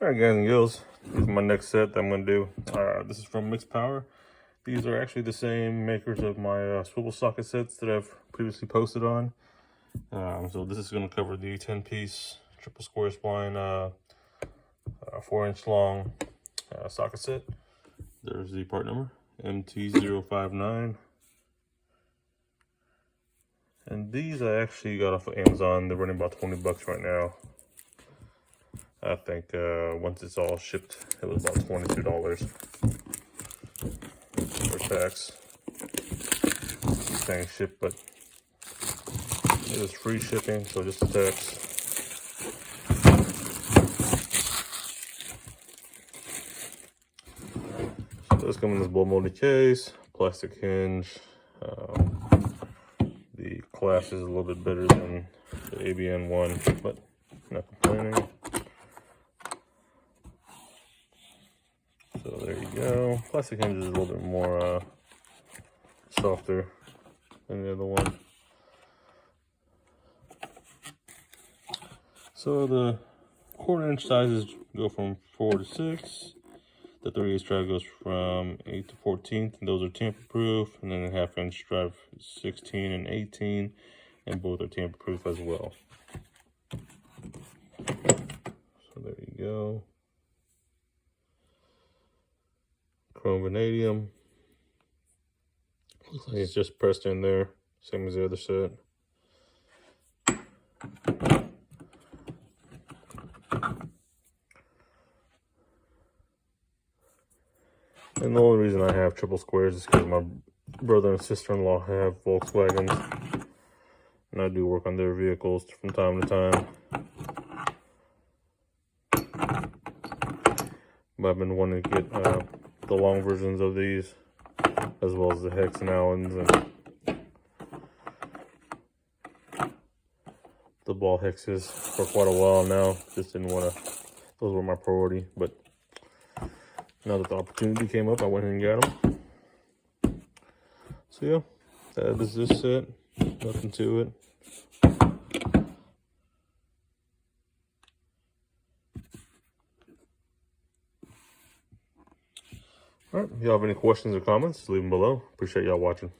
Alright guys and girls, this is my next set that I'm going to do. This is from MIXPOWER. These are actually the same makers of my swivel socket sets that I've previously posted on. So this is going to cover the 10-piece triple square spline 4-inch long socket set. There's the part number, MT059. And these I actually got off of Amazon. They're running about 20 bucks right now. I think once it's all shipped, it was about $22 for tax. It's saying ship, but it was free shipping, so just the tax. So it's coming in this blow molded case, plastic hinge. The class is a little bit better than the ABN one, but not complaining. So there you go. Plastic hinge is a little bit more softer than the other one. So the 1/4-inch sizes go from 4 to 6. The 3/8 drive goes from 8 to 14, and those are tamper proof. And then the 1/2-inch drive is 16 and 18, and both are tamper proof as well. So there you go. Chrome vanadium. Looks like it's just pressed in there, same as the other set. And the only reason I have triple squares is because my brother and sister-in-law have Volkswagens, and I do work on their vehicles from time to time. But I've been wanting to get the long versions of these, as well as the hex and Allens and the ball hexes for quite a while now. Just didn't want to, those were my priority, but now that the opportunity came up, I went ahead and got them. So yeah, that is this set. Nothing to it. Alright, if y'all have any questions or comments, leave them below. Appreciate y'all watching.